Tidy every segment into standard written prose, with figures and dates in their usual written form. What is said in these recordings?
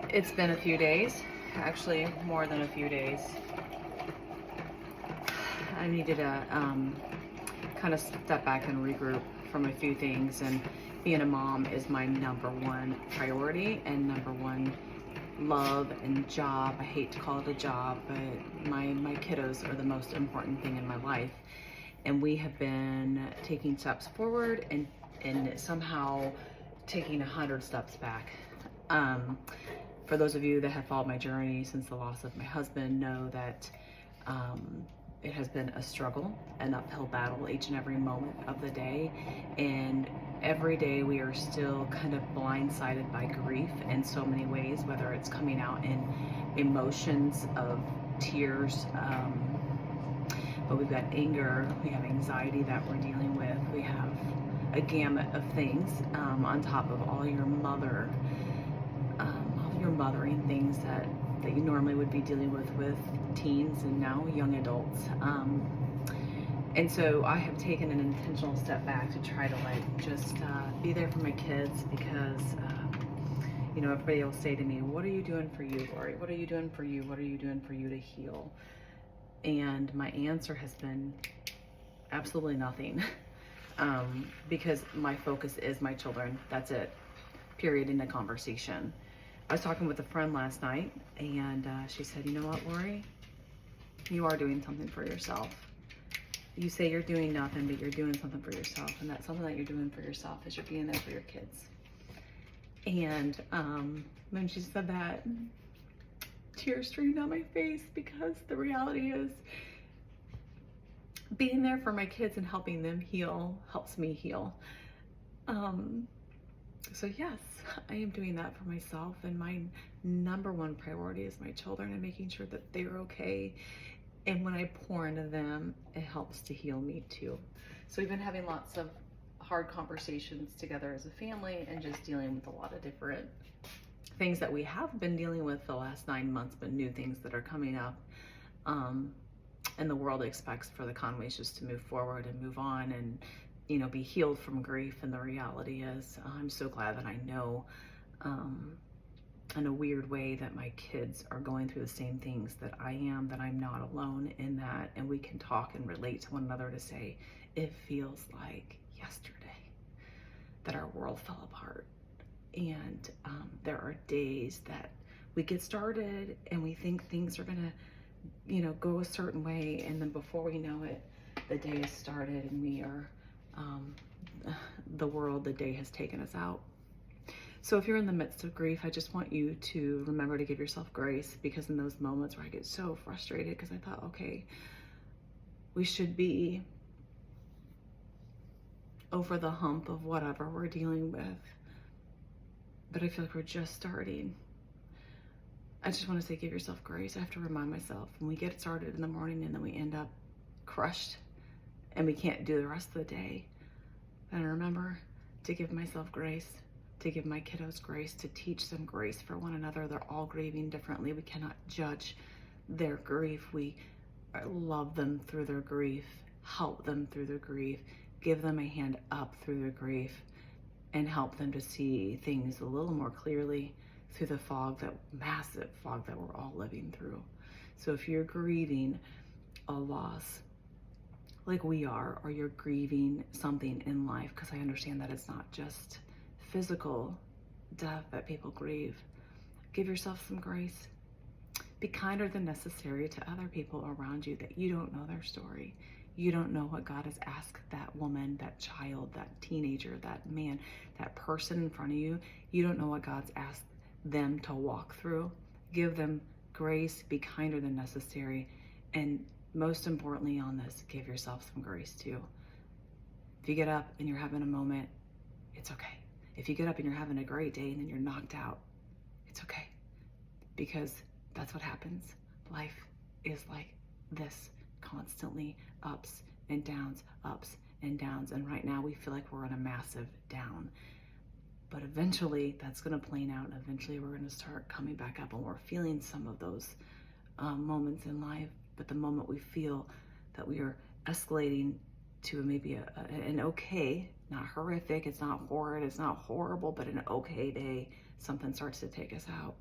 It's been a few days, actually more than a few days. I needed to kind of step back and regroup from a few things, and being a mom is my number one priority and number one love and job. I hate to call it a job, but my kiddos are the most important thing in my life. And we have been taking steps forward and somehow taking 100 steps back. For those of you that have followed my journey since the loss of my husband know that it has been a struggle, an uphill battle each and every moment of the day. And every day we are still kind of blindsided by grief in so many ways, whether it's coming out in emotions of tears, but we've got anger, we have anxiety that we're dealing with, we have a gamut of things on top of all your mothering things that you normally would be dealing with teens and now young adults. And so I have taken an intentional step back to try to just be there for my kids, because everybody will say to me, what are you doing for you, Lori? What are you doing for you? What are you doing for you to heal? And my answer has been absolutely nothing. Because my focus is my children. That's it, period, in the conversation. I was talking with a friend last night, and she said, you know what, Lori? You are doing something for yourself. You say you're doing nothing, but you're doing something for yourself. And that something that you're doing for yourself is you're being there for your kids. And when she said that, tears streamed down my face, because the reality is being there for my kids and helping them heal helps me heal. So yes, I am doing that for myself, and my number one priority is my children and making sure that they're okay. And when I pour into them, it helps to heal me too. So we've been having lots of hard conversations together as a family, and just dealing with a lot of different things that we have been dealing with the last 9 months, but new things that are coming up. And the world expects for the Conways just to move forward and move on and, be healed from grief. And the reality is, I'm so glad that I know, in a weird way, that my kids are going through the same things that I am, that I'm not alone in that. And we can talk and relate to one another to say, it feels like yesterday that our world fell apart. And there are days that we get started and we think things are gonna go a certain way, and then before we know it, the day has started and we are the day has taken us out. So if you're in the midst of grief, I just want you to remember to give yourself grace, because in those moments where I get so frustrated because I thought, okay, we should be over the hump of whatever we're dealing with, but I feel like we're just starting. I just want to say, give yourself grace. I have to remind myself, when we get started in the morning and then we end up crushed and we can't do the rest of the day, then I remember to give myself grace, to give my kiddos grace, to teach them grace for one another. They're all grieving differently. We cannot judge their grief. We love them through their grief, help them through their grief, give them a hand up through their grief, and help them to see things a little more clearly through the fog, that massive fog that we're all living through. So if you're grieving a loss like we are, or you're grieving something in life, because I understand that it's not just physical death that people grieve, give yourself some grace. Be kinder than necessary to other people around you that you don't know their story. You don't know what God has asked that woman, that child, that teenager, that man, that person in front of you. You don't know what God's asked them to walk through. Give them grace, be kinder than necessary, and most importantly on this, give yourself some grace too. If you get up and you're having a moment, it's okay. If you get up and you're having a great day and then you're knocked out, it's okay, because that's what happens. Life is like this, constantly ups and downs, and right now we feel like we're on a massive down. But eventually that's going to plane out, and eventually we're going to start coming back up, and we're feeling some of those moments in life. But the moment we feel that we are escalating to maybe an okay, not horrific, it's not horrid, it's not horrible, but an okay day, something starts to take us out.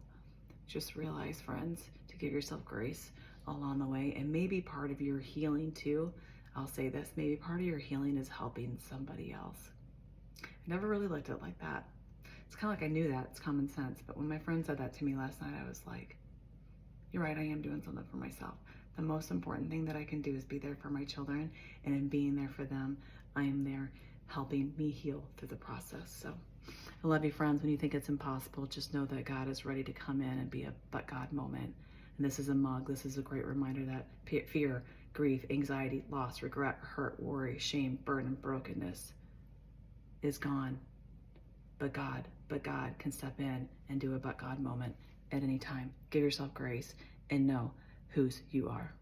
just realize, friends, to give yourself grace along the way. And maybe part of your healing too, I'll say this, maybe part of your healing is helping somebody else. I never really looked at it like that. It's kind of like I knew that, it's common sense. But when my friend said that to me last night, I was like, you're right, I am doing something for myself. The most important thing that I can do is be there for my children, and in being there for them, I am there helping me heal through the process. So I love you, friends. When you think it's impossible, just know that God is ready to come in and be a but God moment. And this is a mug. This is a great reminder that fear, grief, anxiety, loss, regret, hurt, worry, shame, burden, and brokenness is gone. But God can step in and do a but God moment at any time. Give yourself grace and know whose you are.